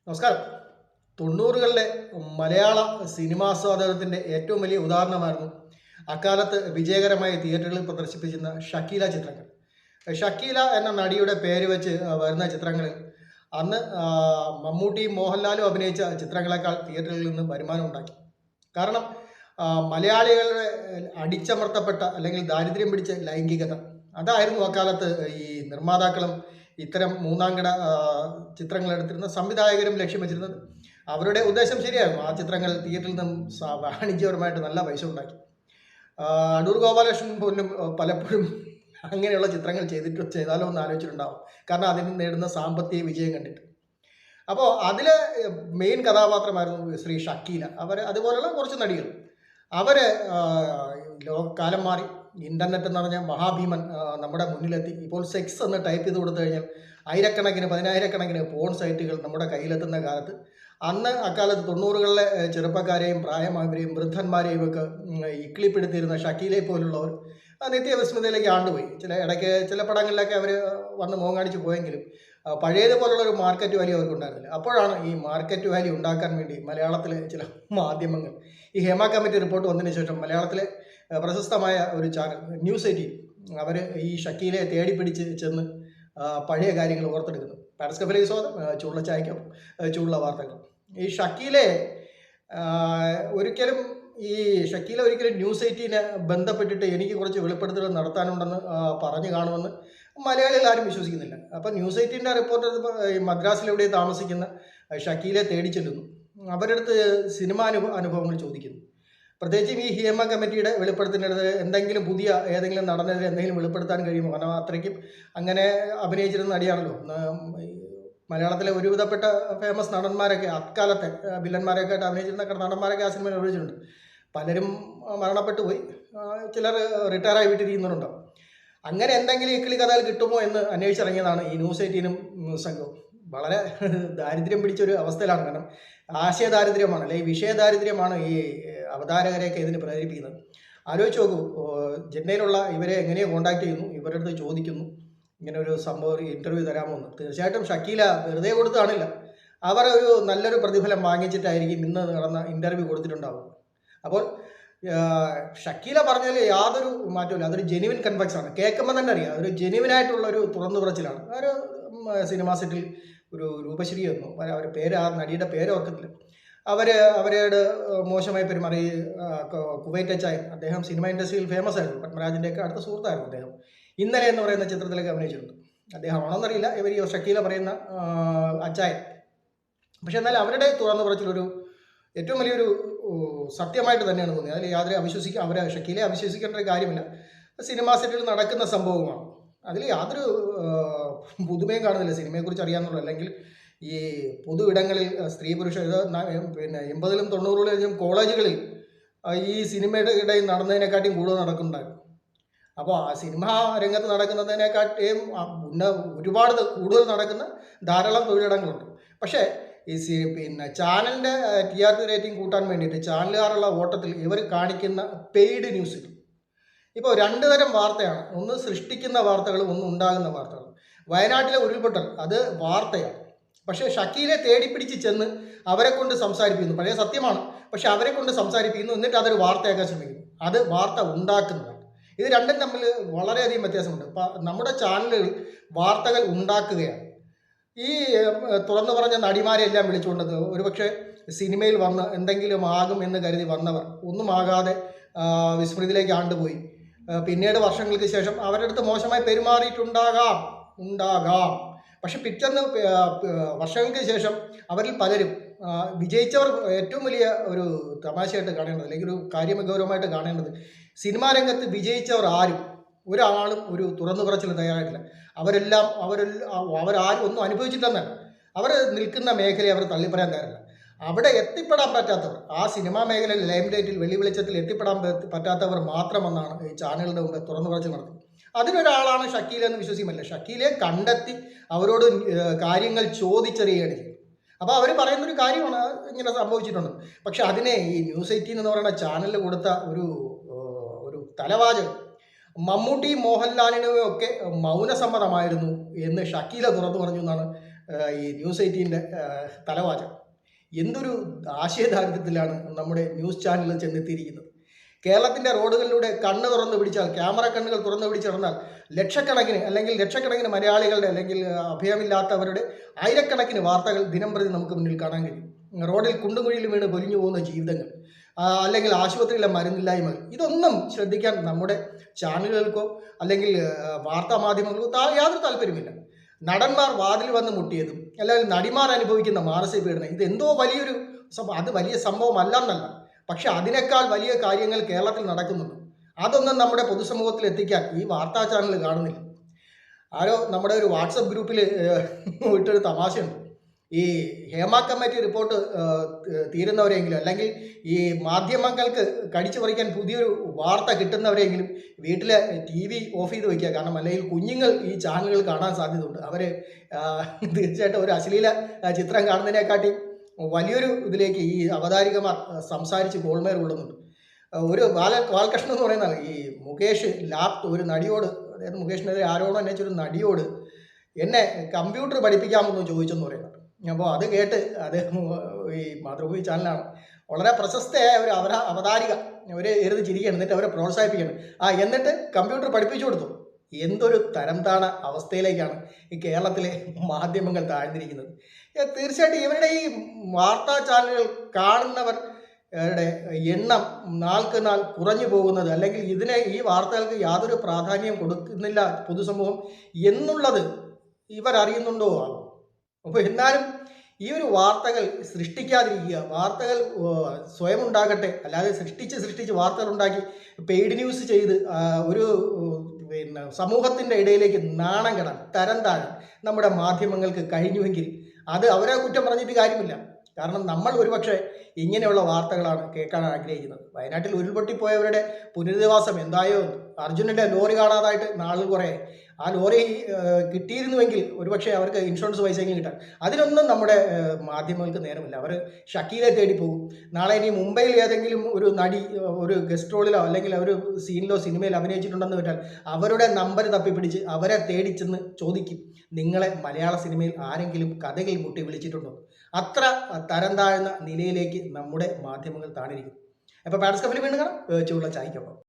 നമസ്കാരം. 90കളിലെ മലയാള സിനിമാസ്വാദനത്തിൻ്റെ ഏറ്റവും വലിയ ഉദാഹരണമായിരുന്നു അക്കാലത്ത് വിജയകരമായി തിയേറ്ററുകളിൽ പ്രദർശിപ്പിച്ചിരുന്ന ഷക്കീല ചിത്രങ്ങൾ. ഷക്കീല എന്ന നടിയുടെ പേര് വെച്ച് വരുന്ന ചിത്രങ്ങളിൽ അന്ന് മമ്മൂട്ടിയും മോഹൻലാലും അഭിനയിച്ച ചിത്രങ്ങളെക്കാൾ തിയേറ്ററുകളിൽ നിന്ന് വരുമാനം ഉണ്ടാക്കി. കാരണം മലയാളികളുടെ അടിച്ചമർത്തപ്പെട്ട അല്ലെങ്കിൽ ദാരിദ്ര്യം പിടിച്ച ലൈംഗികത അതായിരുന്നു അക്കാലത്ത് ഈ നിർമ്മാതാക്കളും ഇത്തരം മൂന്നാംകിട ചിത്രങ്ങൾ എടുത്തിരുന്ന സംവിധായകരും ലക്ഷ്യം വെച്ചിരുന്നത്. അവരുടെ ഉദ്ദേശം ശരിയായിരുന്നു. ആ ചിത്രങ്ങൾ തിയേറ്ററിൽ നിന്നും വാണിജ്യപരമായിട്ട് നല്ല പൈസ ഉണ്ടാക്കി. അടൂർ ഗോപാലകൃഷ്ണൻ പോലും പലപ്പോഴും അങ്ങനെയുള്ള ചിത്രങ്ങൾ ചെയ്താലോ എന്ന് ആലോചിച്ചിട്ടുണ്ടാവും. കാരണം അതിന് നേടുന്ന സാമ്പത്തിക വിജയം കണ്ടിട്ട്. അപ്പോൾ അതിൽ മെയിൻ കഥാപാത്രമായിരുന്നു ശ്രീ ഷക്കീല. അതുപോലെയുള്ള കുറച്ച് നടികൾ. അവർ കാലം മാറി, ഇൻ്റർനെറ്റ് എന്ന് പറഞ്ഞാൽ മഹാഭീമൻ നമ്മുടെ മുന്നിലെത്തി. ഇപ്പോൾ സെക്സ് എന്ന് ടൈപ്പ് ചെയ്ത് കൊടുത്തു കഴിഞ്ഞാൽ ആയിരക്കണക്കിന് 10,000-കണക്കിന് പോൺ സൈറ്റുകൾ നമ്മുടെ കയ്യിലെത്തുന്ന കാലത്ത് അക്കാലത്ത് 90കളിലെ ചെറുപ്പക്കാരെയും പ്രായമായവരെയും വൃദ്ധന്മാരെയും ഒക്കെ ഇക്കിളിപ്പെടുത്തിയിരുന്ന ഷക്കീലെ പോലുള്ളവർ നിത്യവിസ്മൃതിയിലേക്ക് ആണ്ടുപോയി. ഇടയ്ക്ക് ചില പടങ്ങളിലൊക്കെ അവർ വന്ന് മോങ്ങാടിച്ച് പോയെങ്കിലും പഴയതുപോലുള്ളൊരു മാർക്കറ്റ് വാല്യൂ അവർക്കുണ്ടായിരുന്നില്ല. അപ്പോഴാണ് ഈ മാർക്കറ്റ് വാല്യൂ ഉണ്ടാക്കാൻ വേണ്ടി മലയാളത്തിലെ ചില മാധ്യമങ്ങൾ, ഈ ഹേമ കമ്മിറ്റി റിപ്പോർട്ട് വന്നതിന് ശേഷം മലയാളത്തിലെ പ്രശസ്തമായ ഒരു ചാനൽ ന്യൂസ് 18 അവർ ഈ ഷക്കീലെ തേടിപ്പിടിച്ച് ചെന്ന് പഴയ കാര്യങ്ങൾ ഓർത്തെടുക്കുന്നു. പാരസ്കഫലി സ്വാദം, ചൂടുള്ള ചായക്കും ചൂടുള്ള വാർത്തകൾ. ഈ ഷക്കീലെ ഒരിക്കലും ന്യൂസ് 18 ബന്ധപ്പെട്ടിട്ട് എനിക്ക് കുറച്ച് വെളിപ്പെടുത്തലുകൾ നടത്താനുണ്ടെന്ന് പറഞ്ഞു കാണുമെന്ന് മലയാളികൾ ആരും വിശ്വസിക്കുന്നില്ല. അപ്പം ന്യൂസ് 18 റിപ്പോർട്ടർ മദ്രാസിലെവിടെ താമസിക്കുന്ന ഷക്കീലെ തേടി ചെല്ലുന്നു. അവരുടെ അടുത്ത് സിനിമാ അനുഭവങ്ങൾ ചോദിക്കുന്നു. പ്രത്യേകിച്ചും ഈ ഹേമ കമ്മിറ്റിയുടെ വെളിപ്പെടുത്തേണ്ടത് എന്തെങ്കിലും പുതിയ ഏതെങ്കിലും നടന്നതിൽ എന്തെങ്കിലും വെളിപ്പെടുത്താൻ കഴിയുമോ? കാരണം അത്രയ്ക്കും അങ്ങനെ അഭിനയിച്ചിരുന്ന നടിയാണല്ലോ. മലയാളത്തിലെ ഒരുവിധപ്പെട്ട ഫേമസ് നടന്മാരൊക്കെ അക്കാലത്തെ വില്ലന്മാരൊക്കെ ആയിട്ട് അഭിനയിച്ചിരുന്ന നടന്മാരൊക്കെ ആ സിനിമയിൽ ഉപയോഗിച്ചിട്ടുണ്ട്. പലരും മരണപ്പെട്ടു പോയി, ചിലർ റിട്ടയറായി വീട്ടിലിരിക്കുന്നുണ്ടോ. അങ്ങനെ എന്തെങ്കിലും ഇക്കിളി കഥകൾ കിട്ടുമോ എന്ന് അന്വേഷിച്ചിറങ്ങിയതാണ് ഈ ന്യൂസ് 18 സംഘവും. വളരെ ദാരിദ്ര്യം പിടിച്ചൊരു അവസ്ഥയിലാണ്. കാരണം ആശയദാരിദ്ര്യമാണ്, അല്ലെങ്കിൽ വിഷയദാരിദ്ര്യമാണ് ഈ അവതാരകരെയൊക്കെ ഇതിന് പ്രേരിപ്പിക്കുന്നത്. ആലോചിച്ച് നോക്കൂ, ചെന്നൈയിലുള്ള ഇവരെ എങ്ങനെയോ കോൺടാക്ട് ചെയ്യുന്നു, ഇവരുടെ അടുത്ത് ചോദിക്കുന്നു ഇങ്ങനെ ഒരു സംഭവം ഇൻ്റർവ്യൂ തരാമോ എന്ന്. തീർച്ചയായിട്ടും ഷക്കീല വെറുതെ കൊടുത്താണില്ല, അവർ ഒരു നല്ലൊരു പ്രതിഫലം വാങ്ങിച്ചിട്ടായിരിക്കും ഇന്ന് നടന്ന ഇൻ്റർവ്യൂ കൊടുത്തിട്ടുണ്ടാവും. അപ്പോൾ ഷക്കീല പറഞ്ഞാൽ യാതൊരു മാറ്റമില്ല, അതൊരു ജെനുവിൻ കൺഫെക്സ് ആണ്. കേൾക്കുമ്പോൾ തന്നെ അറിയാം, ഒരു ജെനുവിനായിട്ടുള്ള ഒരു തുറന്നു പറച്ചിലാണ്. ഒരു സിനിമാ സെറ്റിൽ ഒരു രൂപശ്രീ ഒന്നും അവരുടെ പേര്, ആ നടിയുടെ പേര് ഓർക്കത്തില്ല, അവരോട് മോശമായി പെരുമാറി. കുവൈറ്റ് അച്ചായൻ, അദ്ദേഹം സിനിമ ഇൻഡസ്ട്രിയിൽ ഫേമസ് ആയിരുന്നു, പത്മരാജൻ്റെയൊക്കെ അടുത്ത സുഹൃത്തായിരുന്നു. അദ്ദേഹം ഇന്നലെ എന്ന് പറയുന്ന ചിത്രത്തിലൊക്കെ അഭിനയിച്ചിട്ടുണ്ട്. അദ്ദേഹം ആണെന്നറിയില്ല, ഇവർ ഈ ഷക്കീല പറയുന്ന അച്ചായൻ. പക്ഷെ എന്നാൽ അവരുടെ തുറന്നു പറച്ചിലൊരു ഏറ്റവും വലിയൊരു സത്യമായിട്ട് തന്നെയാണ് തോന്നിയത്. അതിൽ യാതൊരു ഷക്കീലെ അവിശ്വസിക്കേണ്ട ഒരു കാര്യമില്ല. സിനിമാ സെറ്റിൽ നടക്കുന്ന സംഭവമാണ്. അതിൽ യാതൊരു പുതുമയും കാണുന്നില്ല. സിനിമയെക്കുറിച്ച് അറിയാമെന്നുള്ളൂ. അല്ലെങ്കിൽ ഈ പൊതു ഇടങ്ങളിൽ സ്ത്രീ പുരുഷ പിന്നെ 80ലും 90കളിലും കോളേജുകളിൽ ഈ സിനിമയുടെ ഇടയിൽ നടന്നതിനെക്കാട്ടിയും കൂടുതൽ നടക്കുന്നുണ്ടായിരുന്നു. അപ്പോൾ ആ സിനിമാ രംഗത്ത് നടക്കുന്നതിനെക്കാട്ടിയും ഒരുപാട് കൂടുതൽ നടക്കുന്ന ധാരാളം തൊഴിലിടങ്ങളുണ്ട്. പക്ഷേ ഈ ചാനലിൻ്റെ TRP റേറ്റിംഗ് കൂട്ടാൻ വേണ്ടിയിട്ട് ചാനലുകാരുള്ള ഓട്ടത്തിൽ ഇവർ കാണിക്കുന്ന പെയ്ഡ് ന്യൂസുകൾ ഇപ്പോൾ 2 തരം വാർത്തയാണ്. ഒന്ന് സൃഷ്ടിക്കുന്ന വാർത്തകൾ, ഒന്ന് ഉണ്ടാകുന്ന വാർത്തകൾ. വയനാട്ടിലെ ഉരുൾപൊട്ടൽ അത് വാർത്തയാണ്. പക്ഷേ ഷക്കീലെ തേടിപ്പിടിച്ച് ചെന്ന് അവരെ കൊണ്ട് സംസാരിപ്പിക്കുന്നു. പഴയ സത്യമാണ്, പക്ഷെ അവരെ കൊണ്ട് സംസാരിപ്പിക്കുന്നു, എന്നിട്ട് അതൊരു വാർത്തയാക്കാൻ ശ്രമിക്കുന്നു. അത് വാർത്ത ഉണ്ടാക്കുന്നതാണ്. ഇത് രണ്ടും തമ്മിൽ വളരെയധികം വ്യത്യാസമുണ്ട്. നമ്മുടെ ചാനലുകൾ വാർത്തകൾ ഉണ്ടാക്കുകയാണ്. ഈ തുറന്നു പറഞ്ഞ നടിമാരെ എല്ലാം വിളിച്ചുകൊണ്ടത് ഒരുപക്ഷെ സിനിമയിൽ വന്ന് എന്തെങ്കിലും ആകും എന്ന് കരുതി വന്നവർ ഒന്നുമാകാതെ വിസ്മൃതിയിലേക്ക് ആണ്ടുപോയി. പിന്നീട് വർഷങ്ങൾക്ക് ശേഷം അവരുടെ അടുത്ത് മോശമായി പെരുമാറിയിട്ടുണ്ടാകാം. പക്ഷെ പിറ്റേന്ന് വർഷങ്ങൾക്ക് ശേഷം അവരിൽ പലരും വിജയിച്ചവർ ഏറ്റവും വലിയ ഒരു തമാശയായിട്ട് കാണേണ്ടത്, അല്ലെങ്കിൽ ഒരു കാര്യഗൗരവമായിട്ട് കാണേണ്ടത്, സിനിമാ രംഗത്ത് വിജയിച്ചവർ ഒരാളും ഒരു തുറന്നു പറച്ചിൽ തയ്യാറായിട്ടില്ല. അവരാരും ഒന്നും അനുഭവിച്ചില്ലെന്നല്ല, അവർ നിൽക്കുന്ന മേഖലയെ അവർ തള്ളിപ്പറയാൻ തയ്യാറില്ല. അവിടെ എത്തിപ്പെടാൻ പറ്റാത്തവർ, ആ സിനിമാ മേഖലയിൽ ലൈംലൈറ്റിൽ വെളിച്ചത്തിൽ എത്തിപ്പെടാൻ പറ്റാത്തവർ മാത്രമെന്നാണ് ഈ ചാനലുകളുടെ മുമ്പ് തുറന്നു പറച്ചിൽ നടത്തുന്നത്. അതിനൊരാളാണ് ഷക്കീല എന്ന് വിശ്വസിക്കുമല്ല. ഷക്കീലെ കണ്ടെത്തി അവരോട് കാര്യങ്ങൾ ചോദിച്ചറിയുകയാണ് ചെയ്യുന്നത്. അപ്പോൾ അവർ പറയുന്നൊരു കാര്യമാണ് ഇങ്ങനെ സംഭവിച്ചിട്ടുണ്ട്. പക്ഷെ അതിനെ ഈ ന്യൂസ് 18 എന്ന് പറയുന്ന ചാനലിൽ കൊടുത്ത ഒരു തലവാചകം മമ്മൂട്ടി മോഹൻലാലിനും ഒക്കെ മൗനസമ്മതമായിരുന്നു എന്ന് ഷക്കീല തുറന്നു പറഞ്ഞു എന്നാണ് ഈ ന്യൂസ് 18-ൻ്റെ തലവാചകം. എന്തൊരു ആശയദാരിദ്ര്യത്തിലാണ് നമ്മുടെ ന്യൂസ് ചാനലുകൾ ചെന്നെത്തിയിരിക്കുന്നത്. കേരളത്തിൻ്റെ റോഡുകളിലൂടെ കണ്ണ് തുറന്ന് പിടിച്ചാൽ, ക്യാമറ കണ്ണുകൾ തുറന്ന് പിടിച്ച് നടന്നാൽ ലക്ഷക്കണക്കിന് മലയാളികളുടെ അല്ലെങ്കിൽ അഭയമില്ലാത്തവരുടെ ആയിരക്കണക്കിന് വാർത്തകൾ ദിനംപ്രതി നമുക്ക് മുന്നിൽ കാണാൻ കഴിയും. റോഡിൽ കുണ്ടും കുഴിയിലും വീണ് പൊലിഞ്ഞു പോകുന്ന ജീവിതങ്ങൾ, അല്ലെങ്കിൽ ആശുപത്രിയിലെ മരുന്നില്ലായ്മകൾ, ഇതൊന്നും ശ്രദ്ധിക്കാൻ നമ്മുടെ ചാനലുകൾക്കോ അല്ലെങ്കിൽ വാർത്താ മാധ്യമങ്ങൾക്കോ യാതൊരു താല്പര്യമില്ല. നടന്മാർ വാതിൽ വന്ന് മുട്ടിയതും അല്ലെങ്കിൽ നടിമാർ അനുഭവിക്കുന്ന മാനസിക പീഡനം, ഇതെന്തോ വലിയൊരു അത് വലിയ സംഭവമല്ലെന്നല്ല, പക്ഷെ അതിനേക്കാൾ വലിയ കാര്യങ്ങൾ കേരളത്തിൽ നടക്കുന്നുണ്ട്. അതൊന്നും നമ്മുടെ പൊതുസമൂഹത്തിൽ എത്തിക്കാൻ ഈ വാർത്താ ചാനൽ കാണുന്നില്ല. ആരോ നമ്മുടെ ഒരു വാട്സപ്പ് ഗ്രൂപ്പിൽ ഇട്ടൊരു തമാശയുണ്ട്. ഈ ഹേമ കമ്മിറ്റി റിപ്പോർട്ട് തീരുന്നവരെങ്കിലും അല്ലെങ്കിൽ ഈ മാധ്യമങ്ങൾക്ക് കടിച്ചു പറിക്കാൻ പുതിയൊരു വാർത്ത കിട്ടുന്നവരെങ്കിലും വീട്ടിലെ TV ഓഫ് ചെയ്ത് വയ്ക്കുക. കാരണം അല്ലെങ്കിൽ കുഞ്ഞുങ്ങൾ ഈ ചാനലുകൾ കാണാൻ സാധ്യതയുണ്ട്. അവർ തീർച്ചയായിട്ടും ഒരു അശ്ലീല ചിത്രം കാണുന്നതിനെക്കാട്ടി വലിയൊരു ഇതിലേക്ക് ഈ അവതാരികമാർ സംസാരിച്ച് ഗോൾമേർ കൊള്ളുന്നുണ്ട്. ഒരു ബാലകൃഷ്ണൻ എന്ന് പറയുന്ന ഈ മുകേഷ് ഒരു നടിയോട്, അതായത് മുകേഷിനെതിരെ ആരോടും അന്വേഷിച്ചൊരു നടിയോട് എന്നെ കമ്പ്യൂട്ടർ പഠിപ്പിക്കാമെന്ന് ചോദിച്ചെന്ന് പറയുന്നുണ്ട്. അപ്പോൾ അത് കേട്ട് അദ്ദേഹം ഈ മാതൃഭൂമി ചാനലാണ്, വളരെ പ്രശസ്തയായ ഒരു അവതാരിക ഇരുന്ന് ചിരിക്കുകയാണ്. എന്നിട്ട് അവരെ പ്രോത്സാഹിപ്പിക്കണം. എന്നിട്ട് കമ്പ്യൂട്ടർ പഠിപ്പിച്ചു കൊടുത്തു. എന്തൊരു തരംതാണ അവസ്ഥയിലേക്കാണ് ഈ കേരളത്തിലെ മാധ്യമങ്ങൾ താഴ്ന്നിരിക്കുന്നത്. തീർച്ചയായിട്ടും ഇവരുടെ ഈ വാർത്താ ചാനലുകൾ കാണുന്നവരുടെ എണ്ണം നാൾക്ക് നാൾ കുറഞ്ഞു പോകുന്നത്, അല്ലെങ്കിൽ ഈ വാർത്തകൾക്ക് യാതൊരു പ്രാധാന്യം കൊടുക്കുന്നില്ല പൊതുസമൂഹം എന്നുള്ളത് ഇവരറിയുന്നുണ്ടോ ആവും. അപ്പോൾ എന്നാലും ഈ ഒരു വാർത്തകൾ സൃഷ്ടിക്കാതിരിക്കുക, വാർത്തകൾ സ്വയം ഉണ്ടാകട്ടെ, അല്ലാതെ സൃഷ്ടിച്ച് വാർത്തകൾ ഉണ്ടാക്കി പെയ്ഡ് ന്യൂസ് ചെയ്ത് ഒരു സമൂഹത്തിൻ്റെ ഇടയിലേക്ക് നാണം കെടാൻ, തരം താഴാൻ നമ്മുടെ മാധ്യമങ്ങൾക്ക് കഴിഞ്ഞുവെങ്കിൽ അത് അവരെ കുറ്റം പറഞ്ഞിട്ട് കാര്യമില്ല. കാരണം നമ്മൾ ഒരുപക്ഷെ ഇങ്ങനെയുള്ള വാർത്തകളാണ് കേൾക്കാൻ ആഗ്രഹിക്കുന്നത്. വയനാട്ടിൽ ഉരുൾപൊട്ടിപ്പോയവരുടെ പുനരധിവാസം എന്തായോ, അർജുനൻ്റെ ലോറി കാണാതായിട്ട് നാളുകൾ കുറേ, ആ ലോറി കിട്ടിയിരുന്നുവെങ്കിൽ ഒരുപക്ഷെ അവർക്ക് ഇൻഷുറൻസ് പൈസയെങ്കിലും കിട്ടാൻ, അതിനൊന്നും നമ്മുടെ മാധ്യമങ്ങൾക്ക് നേരമില്ല. അവർ ഷക്കീലെ തേടി പോകും. നാളെ ഇനി മുംബൈയിൽ ഏതെങ്കിലും ഒരു നടി ഒരു ഗസ്റ്റ് റോളിലോ അല്ലെങ്കിൽ ഒരു സീനിലോ സിനിമയിൽ അഭിനയിച്ചിട്ടുണ്ടെന്ന് വെച്ചാൽ അവരുടെ നമ്പർ തപ്പിപ്പിടിച്ച് അവരെ തേടി ചെന്ന് ചോദിക്കും, നിങ്ങളെ മലയാള സിനിമയിൽ ആരെങ്കിലും കഥകൾ മുട്ടി വിളിച്ചിട്ടുണ്ടോ? അത്ര തരം താഴ്ന്ന നിലയിലേക്ക് നമ്മുടെ മാധ്യമങ്ങൾ താണിരിക്കും. അപ്പോൾ പാഡ്സ് കഫിൽ വീണ്ടും കാണാം ചൂടുള്ള ചായക്കൊപ്പം.